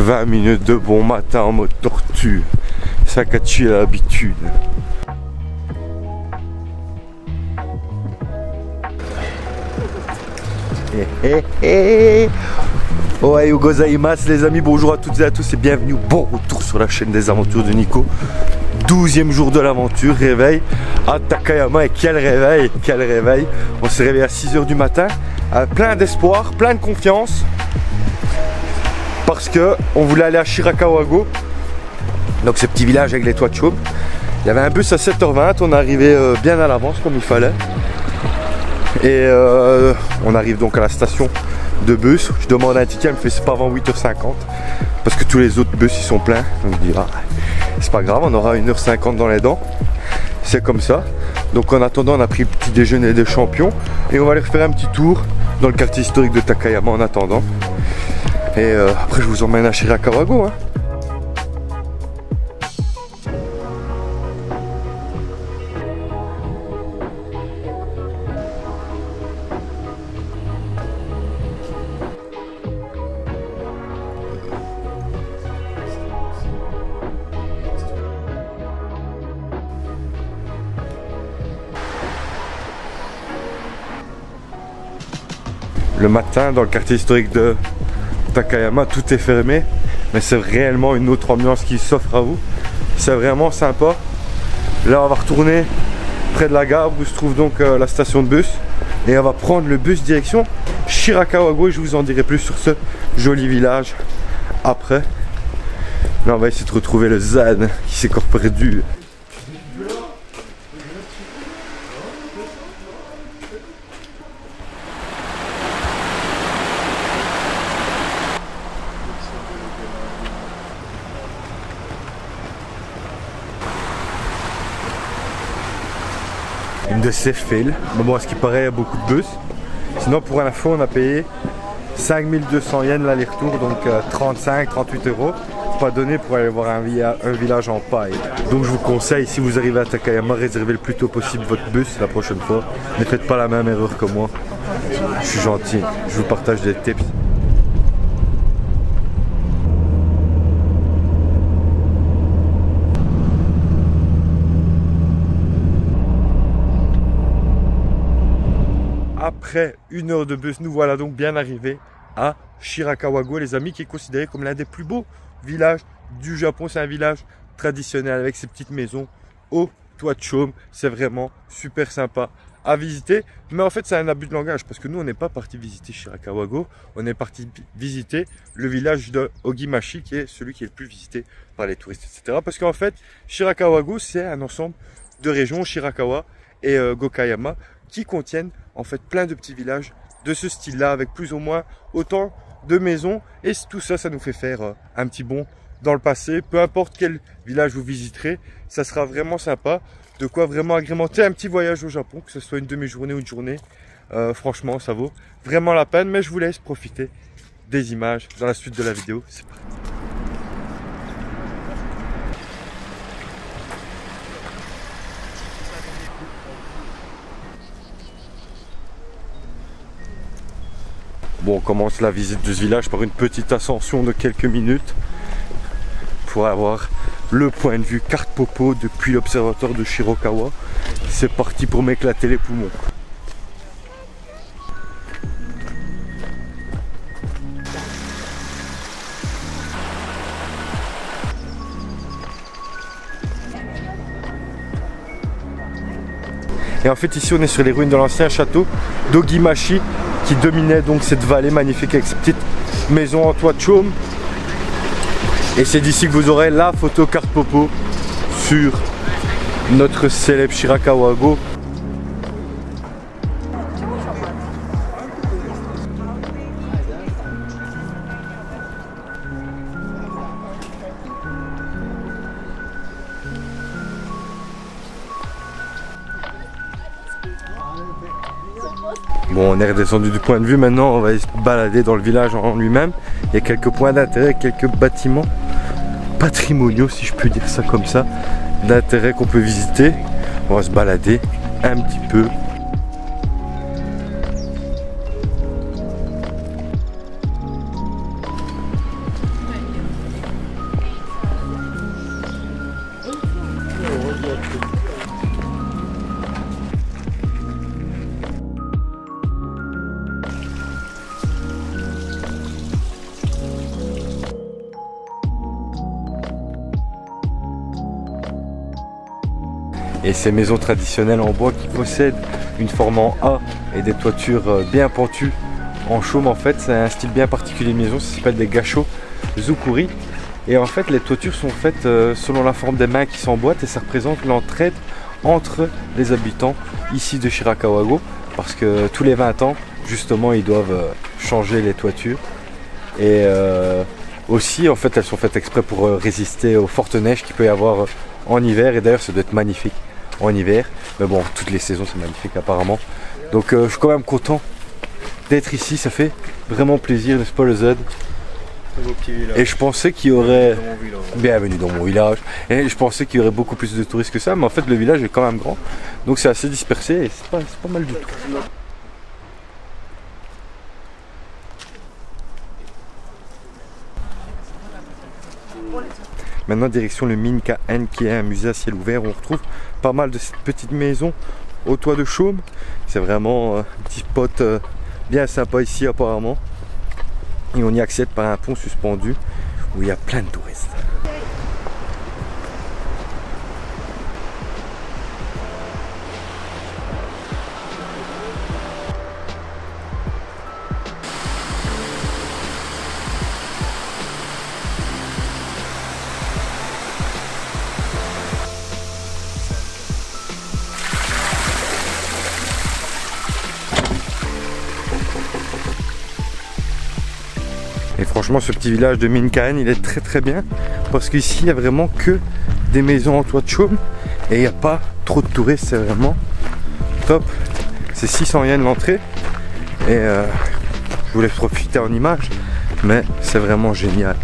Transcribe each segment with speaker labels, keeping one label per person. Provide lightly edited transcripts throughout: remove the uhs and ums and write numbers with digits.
Speaker 1: 20 minutes de bon matin en mode tortue. Ça qu'a tué l'habitude. Ohayou gozaimasu les amis, bonjour à toutes et à tous et bienvenue. Bon retour sur la chaîne des aventures de Nico. 12e jour de l'aventure, réveil à Takayama. Et quel réveil, quel réveil. On s'est réveillé à 6 h du matin, plein d'espoir, plein de confiance. Parce que on voulait aller à Shirakawa-go. Donc ce petit village avec les toits de chaume. Il y avait un bus à 7 h 20, on est arrivé bien à l'avance comme il fallait. Et on arrive donc à la station de bus. Je demande un ticket, elle me fait c'est pas avant 8 h 50 parce que tous les autres bus ils sont pleins. Donc je dis ah, c'est pas grave, on aura 1 h 50 dans les dents. C'est comme ça. Donc en attendant on a pris le petit déjeuner des champions et on va aller refaire un petit tour dans le quartier historique de Takayama en attendant. Et après je vous emmène à Shirakawa-go hein. Le matin dans le quartier historique de Takayama tout est fermé, mais c'est réellement une autre ambiance qui s'offre à vous. C'est vraiment sympa. Là on va retourner près de la gare où se trouve donc la station de bus et on va prendre le bus direction Shirakawa-go et je vous en dirai plus sur ce joli village après. Là on va essayer de retrouver le Zan qui s'est encore perdu. Une de ces files, mais bon à ce qui paraît il y a beaucoup de bus. Sinon pour l'info on a payé 5200 yens l'aller-retour, donc 35-38 €. Pas donné pour aller voir un village en paille. Donc je vous conseille, si vous arrivez à Takayama, réservez le plus tôt possible votre bus la prochaine fois. Ne faites pas la même erreur que moi. Je suis gentil, je vous partage des tips. Après 1 heure de bus, nous voilà donc bien arrivés à Shirakawa-go, les amis, qui est considéré comme l'un des plus beaux villages du Japon. C'est un village traditionnel avec ses petites maisons au toit de chaume. C'est vraiment super sympa à visiter. Mais en fait, c'est un abus de langage parce que nous, on n'est pas parti visiter Shirakawa-go. On est parti visiter le village de Ogimashi, qui est celui qui est le plus visité par les touristes, etc. Parce qu'en fait, Shirakawa-go, c'est un ensemble de régions, Shirakawa et Gokayama, qui contiennent en fait plein de petits villages de ce style là avec plus ou moins autant de maisons et tout ça, ça nous fait faire un petit bond dans le passé. Peu importe quel village vous visiterez, ça sera vraiment sympa, de quoi vraiment agrémenter un petit voyage au Japon, que ce soit une demi-journée ou une journée. Franchement ça vaut vraiment la peine, mais je vous laisse profiter des images dans la suite de la vidéo. C'est parti. Bon, on commence la visite de ce village par une petite ascension de quelques minutes pour avoir le point de vue carte popo depuis l'observatoire de Shirakawa. C'est parti pour m'éclater les poumons. Et en fait ici on est sur les ruines de l'ancien château d'Ogimashi qui dominait donc cette vallée magnifique avec ses petites maisons en toit de chaume. Et c'est d'ici que vous aurez la photo carte popo sur notre célèbre Shirakawa-go. Bon, on est redescendu du point de vue, maintenant on va se balader dans le village en lui-même. Il y a quelques points d'intérêt, quelques bâtiments patrimoniaux, si je peux dire ça comme ça, d'intérêt qu'on peut visiter. On va se balader un petit peu. Et ces maisons traditionnelles en bois qui possèdent une forme en A et des toitures bien pentues en chaume, en fait, c'est un style bien particulier de maison, ça s'appelle des gachos zukuri. Et en fait, les toitures sont faites selon la forme des mains qui s'emboîtent et ça représente l'entraide entre les habitants ici de Shirakawa-go, parce que tous les 20 ans, justement, ils doivent changer les toitures. Et aussi, en fait, elles sont faites exprès pour résister aux fortes neiges qu'il peut y avoir en hiver. Et d'ailleurs, ça doit être magnifique en hiver. Mais bon, toutes les saisons, c'est magnifique apparemment. Donc, je suis quand même content d'être ici. Ça fait vraiment plaisir, n'est-ce pas, le Z? Et je pensais qu'il y aurait... Bienvenue dans mon village. Et je pensais qu'il y aurait beaucoup plus de touristes que ça. Mais en fait, le village est quand même grand. Donc, c'est assez dispersé et c'est pas mal du tout. Maintenant, direction le Minka-en, qui est un musée à ciel ouvert où on retrouve pas mal de cette petite maison au toit de chaume. C'est vraiment un petit spot bien sympa ici apparemment. Et on y accède par un pont suspendu où il y a plein de touristes. Et franchement, ce petit village de Minka-en, il est très bien parce qu'ici il n'y a vraiment que des maisons en toit de chaume et il n'y a pas trop de touristes. C'est vraiment top. C'est 600 yens l'entrée et je voulais profiter en image, mais c'est vraiment génial.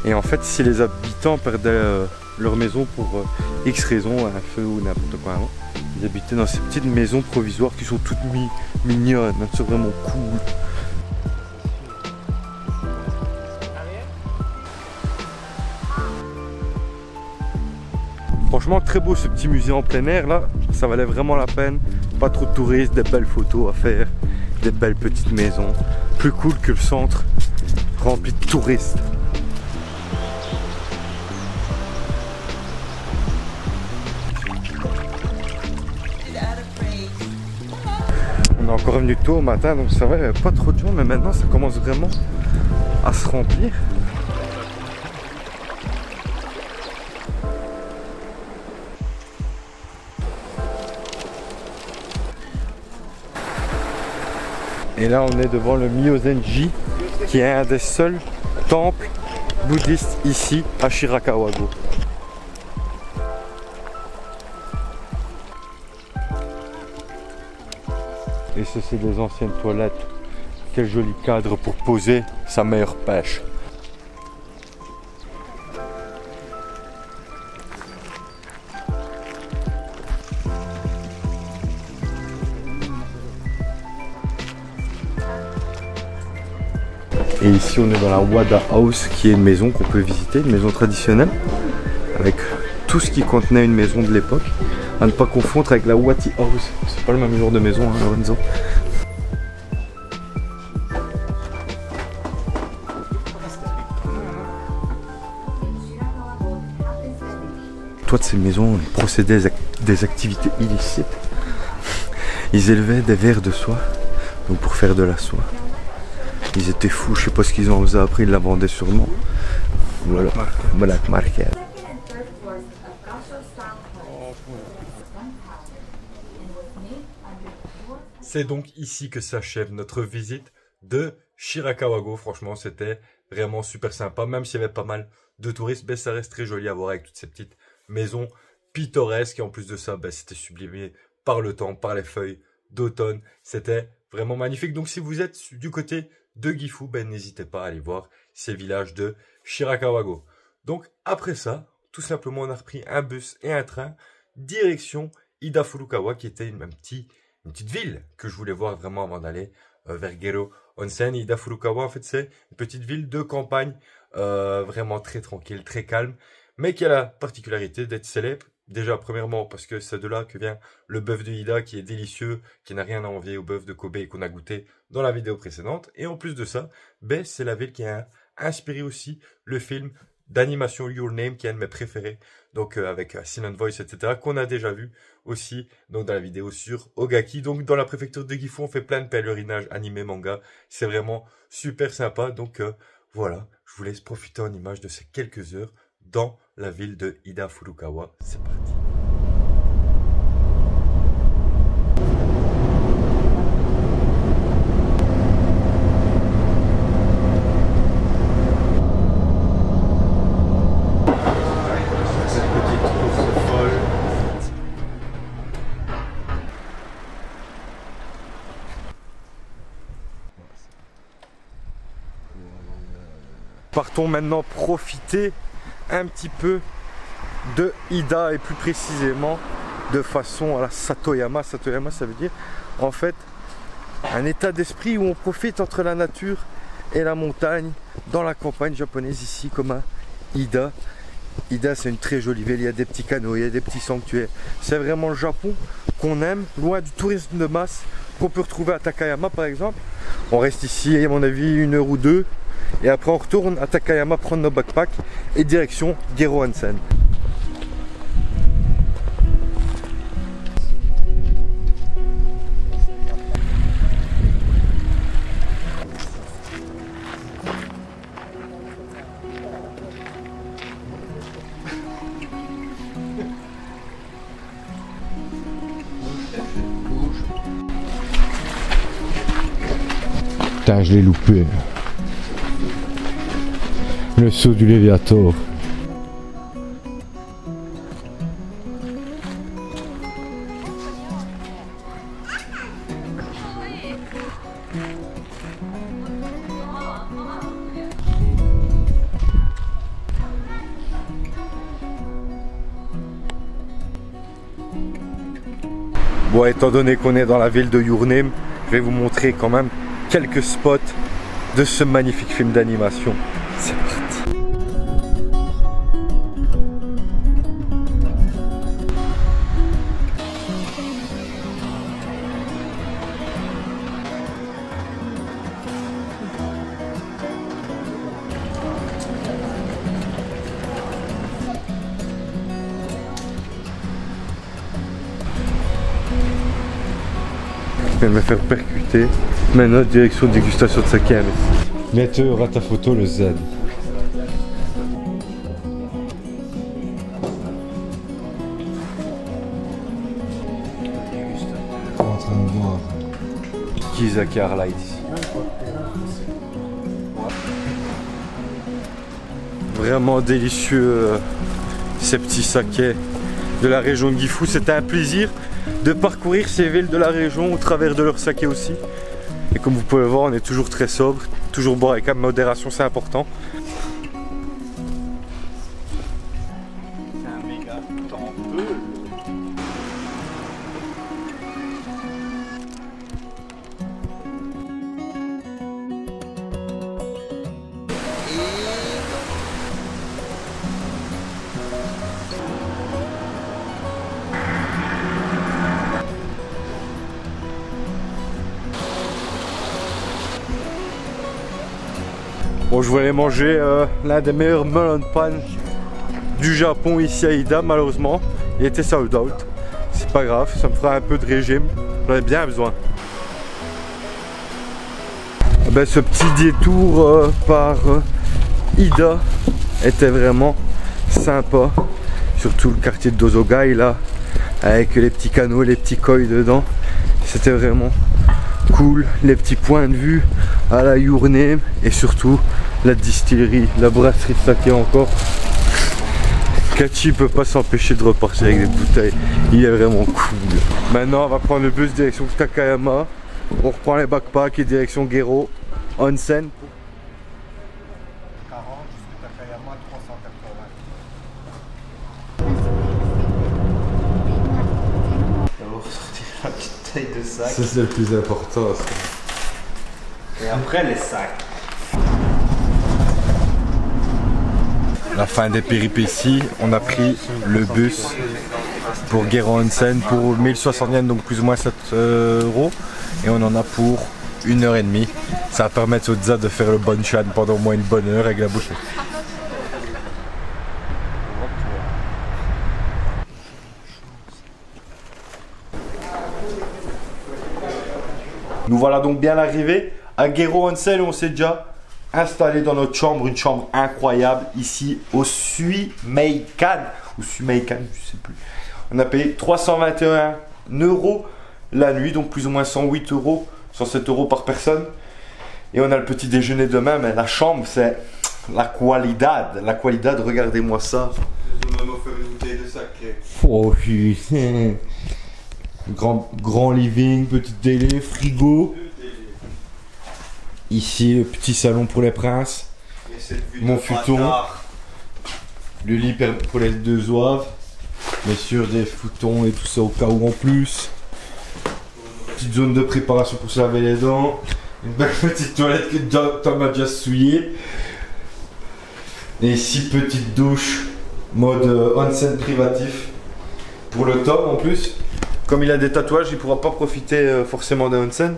Speaker 1: Et en fait, si les habitants perdaient leur maison pour X raisons, un feu ou n'importe quoi avant, ils habitaient dans ces petites maisons provisoires qui sont toutes mignonnes, c'est vraiment cool. Franchement, très beau ce petit musée en plein air là, ça valait vraiment la peine. Pas trop de touristes, des belles photos à faire, des belles petites maisons. Plus cool que le centre rempli de touristes. On est encore venu tôt au matin, donc ça va, il n'y avait pas trop de gens, mais maintenant ça commence vraiment à se remplir. Et là on est devant le Myozenji, qui est un des seuls temples bouddhistes ici à Shirakawa-go. Et ça, c'est des anciennes toilettes. Quel joli cadre pour poser sa meilleure pêche. Et ici on est dans la Wada House, qui est une maison qu'on peut visiter, une maison traditionnelle, avec tout ce qui contenait une maison de l'époque. À ne pas confondre avec la Wati House, c'est pas le même genre de maison, hein, Lorenzo. Toit de ces maisons, ils procédaient à des activités illicites. Ils élevaient des vers de soie, donc pour faire de la soie. Ils étaient fous, je sais pas ce qu'ils en faisaient après, ils la vendaient sûrement. Voilà, Black Market. C'est donc ici que s'achève notre visite de Shirakawa-go. Franchement, c'était vraiment super sympa. Même s'il y avait pas mal de touristes, ben, ça reste très joli à voir avec toutes ces petites maisons pittoresques. Et en plus de ça, ben, c'était sublimé par le temps, par les feuilles d'automne. C'était vraiment magnifique. Donc si vous êtes du côté de Gifu, ben n'hésitez pas à aller voir ces villages de Shirakawa-go. Donc après ça, tout simplement on a repris un bus et un train direction Ida Furukawa, qui était une petite ville que je voulais voir vraiment avant d'aller vers Gero Onsen. Ida Furukawa, en fait, c'est une petite ville de campagne, vraiment très tranquille, très calme, mais qui a la particularité d'être célèbre. Déjà, premièrement, parce que c'est de là que vient le bœuf de Ida, qui est délicieux, qui n'a rien à envier au bœuf de Kobe qu'on a goûté dans la vidéo précédente. Et en plus de ça, ben, c'est la ville qui a inspiré aussi le film d'animation Your Name, qui est un de mes préférés, donc avec Silent Voice, etc., qu'on a déjà vu aussi donc dans la vidéo sur Ogaki. Donc dans la préfecture de Gifu, on fait plein de pèlerinages animés, manga, c'est vraiment super sympa. Donc voilà, je vous laisse profiter en image de ces quelques heures dans la ville de Ida Furukawa. C'est parti. Partons maintenant profiter un petit peu de Ida et plus précisément de façon à la Satoyama. Satoyama, ça veut dire en fait un état d'esprit où on profite entre la nature et la montagne dans la campagne japonaise, ici comme à Ida. Ida, c'est une très jolie ville, il y a des petits canaux, il y a des petits sanctuaires. C'est vraiment le Japon qu'on aime, loin du tourisme de masse qu'on peut retrouver à Takayama par exemple. On reste ici, à mon avis, 1 heure ou 2. Et après on retourne à Takayama prendre nos backpacks et direction Gero Onsen.
Speaker 2: Putain, je l'ai loupé. Le saut du Léviator.
Speaker 1: Bon, étant donné qu'on est dans la ville de Your Name, je vais vous montrer quand même quelques spots de ce magnifique film d'animation. C'est parti. Je vais me faire percuter. Maintenant, direction dégustation de saké.
Speaker 2: Bientôt, il y aura ta photo, le Z. En train de boire.
Speaker 1: Kizaki Arla ici. Vraiment délicieux ces petits sakés de la région de Gifu. C'était un plaisir de parcourir ces villes de la région au travers de leur saké aussi. Et comme vous pouvez le voir, on est toujours très sobre, toujours boire avec modération, c'est important. C'est un méga temple. Bon, je voulais manger l'un des meilleurs melon pan du Japon ici à Ida, malheureusement. Il était sold out. C'est pas grave, ça me fera un peu de régime. J'en ai bien besoin. Ben, ce petit détour par Ida était vraiment sympa. Surtout le quartier de Dozogai là, avec les petits canaux, les petits koi dedans. C'était vraiment cool, les petits points de vue à la Your Name et surtout la distillerie, la brasserie de saké encore. Kachi peut pas s'empêcher de repartir avec des bouteilles, il est vraiment cool. Maintenant on va prendre le bus direction Takayama, on reprend les backpacks et direction Gero onsen.
Speaker 3: 40 jusqu'à Takayama 380.
Speaker 4: On va ressortir la petite taille de sac.
Speaker 2: Ça, c'est le plus important. Ça.
Speaker 4: Et après les sacs.
Speaker 1: La fin des péripéties, on a pris le bus pour Gero Onsen pour 1060 yens, donc plus ou moins 7 €. Et on en a pour 1h30. Ça va permettre aux Za de faire le Bonshan pendant au moins une bonne heure avec la bouche. Nous voilà donc bien arrivés à Gero Onsen. On s'est déjà installé dans notre chambre, une chambre incroyable ici au Suimeikan ou Suimeikan, je sais plus. On a payé 321 € la nuit, donc plus ou moins 108 €, 107 € par personne. Et on a le petit déjeuner demain, mais la chambre c'est la qualidad. La qualidad, regardez-moi ça.
Speaker 4: Ils ont même offert une bouteille de sake.
Speaker 1: Oh putain. Grand living, petite télé, frigo. Ici le petit salon pour les princes. Mon futon. Le lit pour les 2 zouaves. Bien sûr des futons et tout ça au cas où en plus. Petite zone de préparation pour se laver les dents. Une belle petite toilette que Tom a déjà souillé. Et ici petite douche mode onsen privatif. Pour le Tom en plus. Comme il a des tatouages, il ne pourra pas profiter forcément d'un onsen.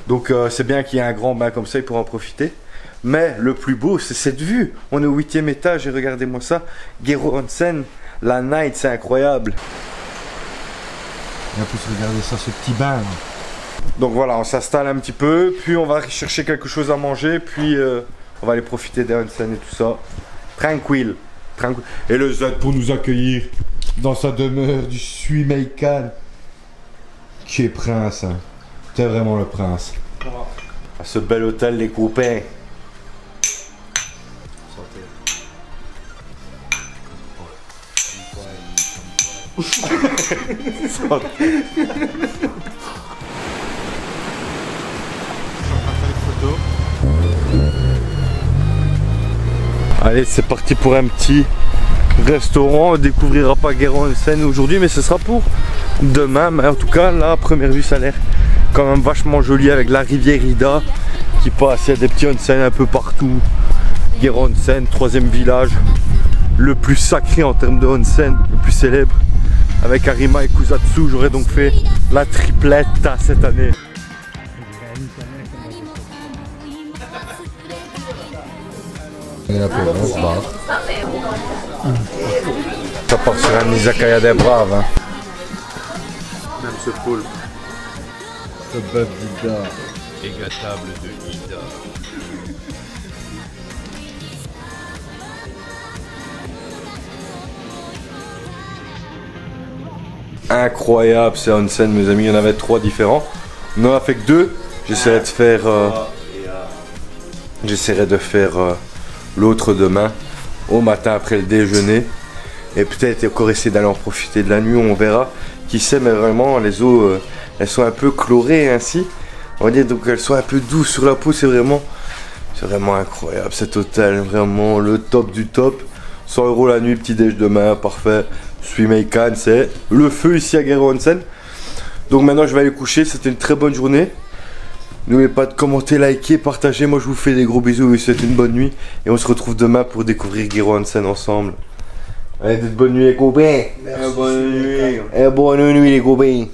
Speaker 1: Donc c'est bien qu'il y ait un grand bain comme ça, il pourra en profiter. Mais le plus beau, c'est cette vue. On est au 8e étage et regardez-moi ça. Gero Onsen, la night, c'est incroyable.
Speaker 2: Et en plus, regardez ça, ce petit bain.
Speaker 1: Donc voilà, on s'installe un petit peu, puis on va chercher quelque chose à manger, puis on va aller profiter des onsen et tout ça. Tranquille. Et le Z pour nous accueillir dans sa demeure du Suimeikan. Qui est prince, hein. T'es vraiment le prince. À ce bel hôtel, les copains. Allez, c'est parti pour un petit restaurant. On découvrira pas Gero Onsen aujourd'hui, mais ce sera pour demain. Mais en tout cas, là, à première vue, ça a l'air quand même vachement joli avec la rivière Ida qui passe. Il y a des petits onsen un peu partout. Gero Onsen, 3e village, le plus sacré en termes de onsen, le plus célèbre. Avec Arima et Kusatsu, j'aurais donc fait la triplette cette année.
Speaker 2: Et après, on se barre.
Speaker 1: Ça part sur un izakaya des braves. Hein.
Speaker 4: Même ce pôle.
Speaker 2: Ce bœuf d'Ida.
Speaker 5: Égatable de Ida.
Speaker 1: Incroyable ces onsen, mes amis. Il y en avait 3 différents. On en a fait que 2. J'essaierai de faire l'autre demain au matin après le déjeuner. Et peut-être encore essayer d'aller en profiter de la nuit. On verra. Qui sait, mais vraiment les eaux elles sont un peu chlorées ainsi. On va dire donc elles sont un peu douces sur la peau. C'est vraiment incroyable cet hôtel. Vraiment le top du top. 100 € la nuit, petit déj demain, parfait. Suimeikan, c'est le feu ici à Gero Onsen. Donc maintenant je vais aller coucher, c'était une très bonne journée. N'oubliez pas de commenter, liker, partager. Moi je vous fais des gros bisous, c'était une bonne nuit. Et on se retrouve demain pour découvrir Gero Onsen ensemble. Allez, bonne nuit les copains.
Speaker 4: Bonne nuit.
Speaker 1: Bonne nuit les copains.